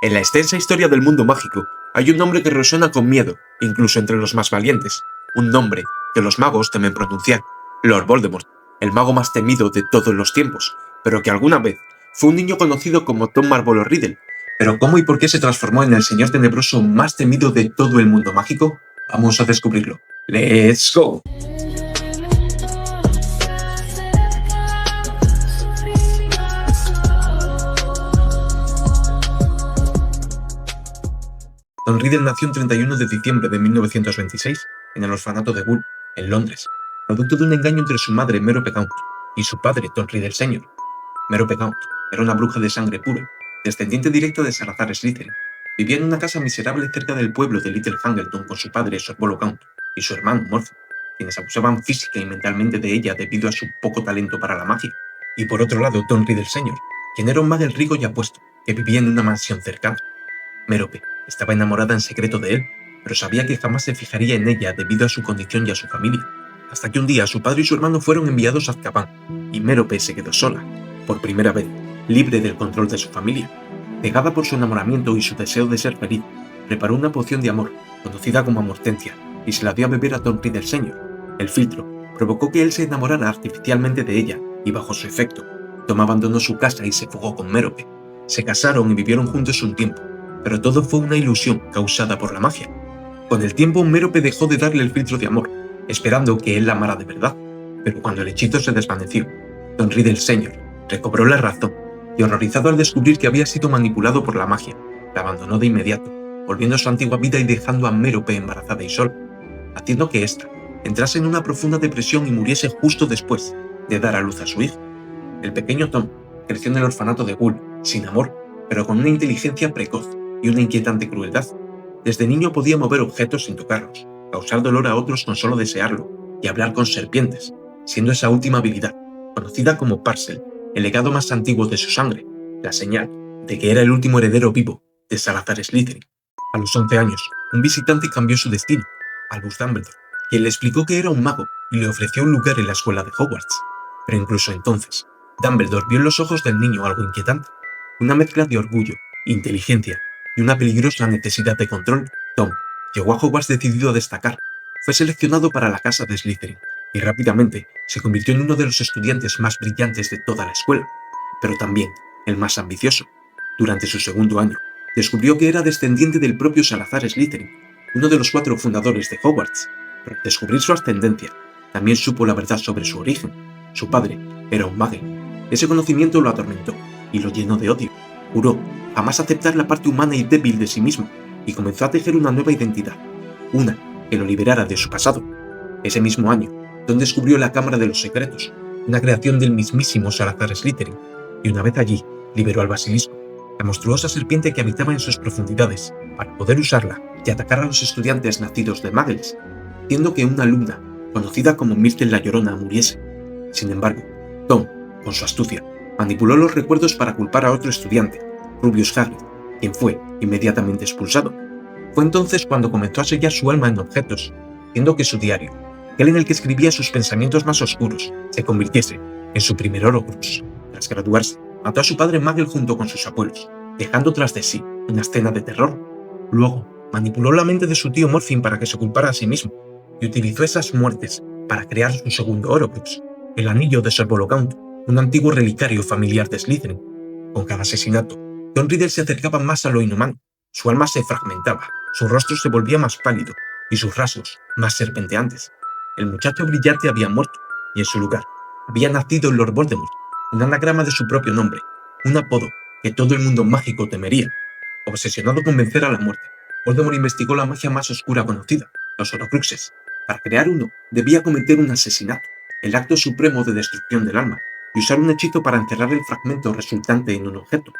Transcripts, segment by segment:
En la extensa historia del mundo mágico, hay un nombre que resuena con miedo, incluso entre los más valientes. Un nombre que los magos temen pronunciar: Lord Voldemort, el mago más temido de todos los tiempos, pero que alguna vez fue un niño conocido como Tom Marvolo Riddle. Pero ¿cómo y por qué se transformó en el señor tenebroso más temido de todo el mundo mágico? Vamos a descubrirlo. ¡Let's go! Tom Riddle nació el 31 de diciembre de 1926 en el orfanato de Bull, en Londres, producto de un engaño entre su madre Merope Gaunt y su padre Tom Riddle Sr. Merope Gaunt era una bruja de sangre pura, descendiente directa de Salazar Slytherin. Vivía en una casa miserable cerca del pueblo de Little Hangleton con su padre Sorbollo Gaunt y su hermano Morphy, quienes abusaban física y mentalmente de ella debido a su poco talento para la magia. Y por otro lado, Tom Riddle Sr., quien era un mago rico y apuesto, que vivía en una mansión cercana. Merope estaba enamorada en secreto de él, pero sabía que jamás se fijaría en ella debido a su condición y a su familia, hasta que un día su padre y su hermano fueron enviados a Azkaban, y Merope se quedó sola, por primera vez, libre del control de su familia. Cegada por su enamoramiento y su deseo de ser feliz, preparó una poción de amor, conocida como Amortencia, y se la dio a beber a Tom Riddle Sr. El filtro provocó que él se enamorara artificialmente de ella, y bajo su efecto, Tom abandonó su casa y se fugó con Merope. Se casaron y vivieron juntos un tiempo, pero todo fue una ilusión causada por la magia. Con el tiempo, Merope dejó de darle el filtro de amor, esperando que él la amara de verdad, pero cuando el hechizo se desvaneció, Tom Riddle Sr. recobró la razón y, horrorizado al descubrir que había sido manipulado por la magia, la abandonó de inmediato, volviendo a su antigua vida y dejando a Merope embarazada y sola, haciendo que ésta entrase en una profunda depresión y muriese justo después de dar a luz a su hijo. El pequeño Tom creció en el orfanato de Bull, sin amor, pero con una inteligencia precoz y una inquietante crueldad. Desde niño podía mover objetos sin tocarlos, causar dolor a otros con solo desearlo, y hablar con serpientes, siendo esa última habilidad, conocida como Parcel, el legado más antiguo de su sangre, la señal de que era el último heredero vivo de Salazar Slytherin. A los 11 años, un visitante cambió su destino, Albus Dumbledore, quien le explicó que era un mago y le ofreció un lugar en la escuela de Hogwarts. Pero incluso entonces, Dumbledore vio en los ojos del niño algo inquietante, una mezcla de orgullo, inteligencia y una peligrosa necesidad de control. Tom llegó a Hogwarts decidido a destacar. Fue seleccionado para la casa de Slytherin y rápidamente se convirtió en uno de los estudiantes más brillantes de toda la escuela, pero también el más ambicioso. Durante su segundo año, descubrió que era descendiente del propio Salazar Slytherin, uno de los 4 fundadores de Hogwarts. Pero al descubrir su ascendencia, también supo la verdad sobre su origen. Su padre era un muggle. Ese conocimiento lo atormentó y lo llenó de odio. Juró jamás aceptar la parte humana y débil de sí mismo, y comenzó a tejer una nueva identidad, una que lo liberara de su pasado. Ese mismo año, Tom descubrió la Cámara de los Secretos, una creación del mismísimo Salazar Slytherin, y una vez allí, liberó al basilisco, la monstruosa serpiente que habitaba en sus profundidades, para poder usarla y atacar a los estudiantes nacidos de muggles, haciendo que una alumna, conocida como Myrtle la Llorona, muriese. Sin embargo, Tom, con su astucia, manipuló los recuerdos para culpar a otro estudiante, Rubius Hagrid, quien fue inmediatamente expulsado. Fue entonces cuando comenzó a sellar su alma en objetos, haciendo que su diario, aquel en el que escribía sus pensamientos más oscuros, se convirtiese en su primer Horcrux. Tras graduarse, mató a su padre Muggle junto con sus abuelos, dejando tras de sí una escena de terror. Luego, manipuló la mente de su tío Morphin para que se culpara a sí mismo, y utilizó esas muertes para crear su segundo Horcrux, el anillo de Sorbollo Gaunt, un antiguo relicario familiar de Slytherin. Con cada asesinato, Tom Riddle se acercaba más a lo inhumano. Su alma se fragmentaba, su rostro se volvía más pálido y sus rasgos más serpenteantes. El muchacho brillante había muerto, y en su lugar había nacido Lord Voldemort, un anagrama de su propio nombre, un apodo que todo el mundo mágico temería. Obsesionado con vencer a la muerte, Voldemort investigó la magia más oscura conocida, los Horcruxes. Para crear uno, debía cometer un asesinato, el acto supremo de destrucción del alma, y usar un hechizo para encerrar el fragmento resultante en un objeto.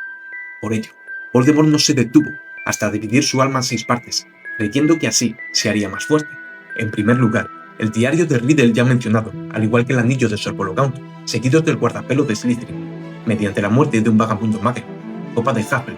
Por ello, Voldemort no se detuvo hasta dividir su alma en 6 partes, creyendo que así se haría más fuerte. En primer lugar, el diario de Riddle ya mencionado, al igual que el anillo de Sorbollo Gaunt, seguidos del guardapelo de Slytherin, mediante la muerte de un vagabundo muggle, Copa de Hufflepuff,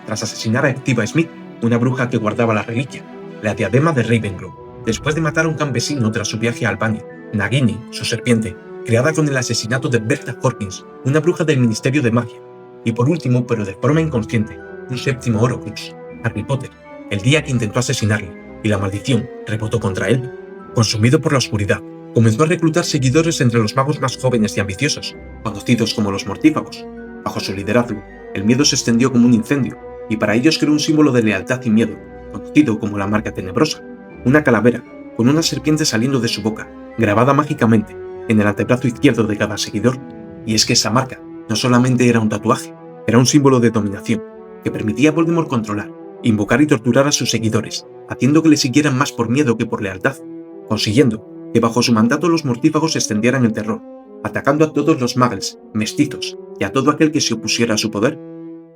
tras asesinar a Activa Smith, una bruja que guardaba la reliquia, la diadema de Ravenclaw, después de matar a un campesino tras su viaje a Albania, Nagini, su serpiente, creada con el asesinato de Bertha Hawkins, una bruja del Ministerio de Magia, y por último, pero de forma inconsciente, un séptimo Horcrux, Harry Potter, el día que intentó asesinarle, y la maldición rebotó contra él. Consumido por la oscuridad, comenzó a reclutar seguidores entre los magos más jóvenes y ambiciosos, conocidos como los mortífagos. Bajo su liderazgo, el miedo se extendió como un incendio, y para ellos creó un símbolo de lealtad y miedo, conocido como la Marca Tenebrosa, una calavera con una serpiente saliendo de su boca, grabada mágicamente en el antebrazo izquierdo de cada seguidor. Y es que esa marca no solamente era un tatuaje, era un símbolo de dominación, que permitía a Voldemort controlar, invocar y torturar a sus seguidores, haciendo que le siguieran más por miedo que por lealtad, consiguiendo que bajo su mandato los mortífagos extendieran el terror, atacando a todos los muggles, mestizos y a todo aquel que se opusiera a su poder.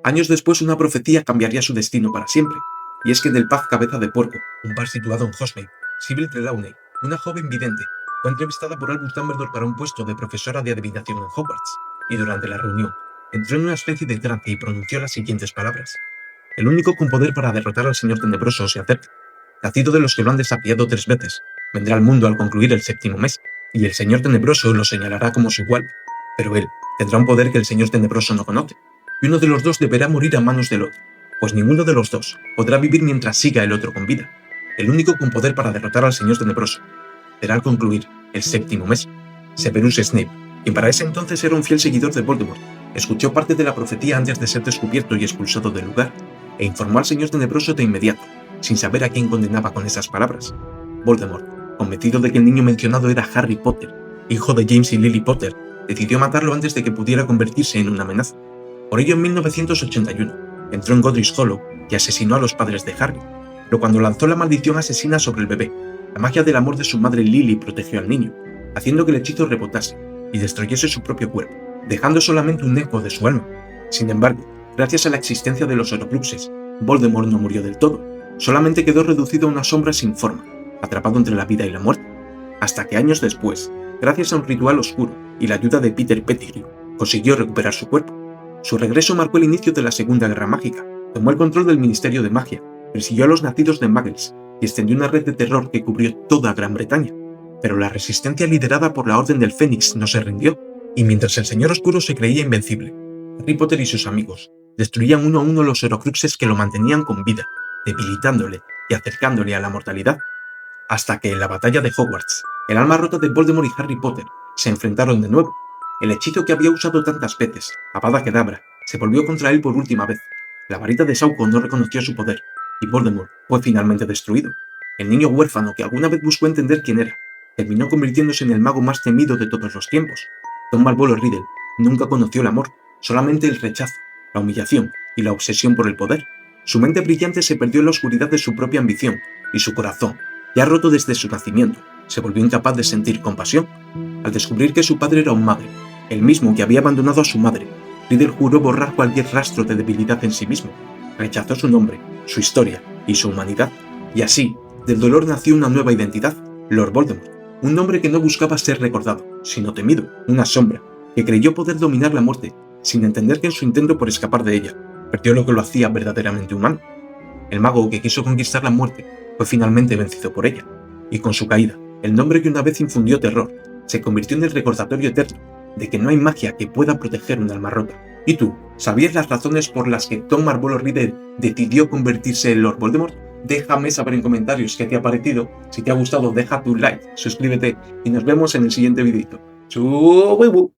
Años después una profecía cambiaría su destino para siempre, y es que del Paz Cabeza de Puerco, un bar situado en Hogsmeade, Sybil Trelawney, una joven vidente, fue entrevistada por Albus Dumbledore para un puesto de profesora de adivinación en Hogwarts, y durante la reunión, entró en una especie de trance y pronunció las siguientes palabras: el único con poder para derrotar al Señor Tenebroso se acerca. Nacido de los que lo han desafiado 3 veces, vendrá al mundo al concluir el 7º mes, y el Señor Tenebroso lo señalará como su igual, pero él tendrá un poder que el Señor Tenebroso no conoce, y uno de los dos deberá morir a manos del otro, pues ninguno de los dos podrá vivir mientras siga el otro con vida. El único con poder para derrotar al Señor Tenebroso será al concluir el 7º mes. Severus Snape, quien para ese entonces era un fiel seguidor de Voldemort, escuchó parte de la profecía antes de ser descubierto y expulsado del lugar, e informó al Señor Tenebroso de inmediato, sin saber a quién condenaba con esas palabras. Voldemort, convencido de que el niño mencionado era Harry Potter, hijo de James y Lily Potter, decidió matarlo antes de que pudiera convertirse en una amenaza. Por ello, en 1981, entró en Godric's Hollow y asesinó a los padres de Harry, pero cuando lanzó la maldición asesina sobre el bebé, la magia del amor de su madre Lily protegió al niño, haciendo que el hechizo rebotase y destruyese su propio cuerpo, dejando solamente un eco de su alma. Sin embargo, gracias a la existencia de los Horcruxes, Voldemort no murió del todo, solamente quedó reducido a una sombra sin forma, atrapado entre la vida y la muerte, hasta que años después, gracias a un ritual oscuro y la ayuda de Peter Pettigrew, consiguió recuperar su cuerpo. Su regreso marcó el inicio de la Segunda Guerra Mágica, tomó el control del Ministerio de Magia, persiguió a los nacidos de Muggles y extendió una red de terror que cubrió toda Gran Bretaña. Pero la resistencia liderada por la Orden del Fénix no se rindió, y mientras el Señor Oscuro se creía invencible, Harry Potter y sus amigos destruían uno a uno los Horcruxes que lo mantenían con vida, debilitándole y acercándole a la mortalidad. Hasta que en la batalla de Hogwarts, el alma rota de Voldemort y Harry Potter se enfrentaron de nuevo. El hechizo que había usado tantas veces, Avada Kedavra, se volvió contra él por última vez. La varita de Sauco no reconoció su poder, y Voldemort fue finalmente destruido. El niño huérfano que alguna vez buscó entender quién era, terminó convirtiéndose en el mago más temido de todos los tiempos. Tom Marvolo Riddle nunca conoció el amor, solamente el rechazo, la humillación y la obsesión por el poder. Su mente brillante se perdió en la oscuridad de su propia ambición, y su corazón, ya roto desde su nacimiento, se volvió incapaz de sentir compasión. Al descubrir que su padre era un mago, el mismo que había abandonado a su madre, Riddle juró borrar cualquier rastro de debilidad en sí mismo. Rechazó su nombre, su historia y su humanidad, y así, del dolor nació una nueva identidad, Lord Voldemort, un nombre que no buscaba ser recordado, sino temido, una sombra, que creyó poder dominar la muerte, sin entender que en su intento por escapar de ella, perdió lo que lo hacía verdaderamente humano. El mago que quiso conquistar la muerte fue finalmente vencido por ella, y con su caída, el nombre que una vez infundió terror, se convirtió en el recordatorio eterno de que no hay magia que pueda proteger un alma rota. ¿Y tú, sabías las razones por las que Tom Marvolo Riddle decidió convertirse en Lord Voldemort? Déjame saber en comentarios qué te ha parecido. Si te ha gustado, deja tu like, suscríbete y nos vemos en el siguiente videito. ¡Chu!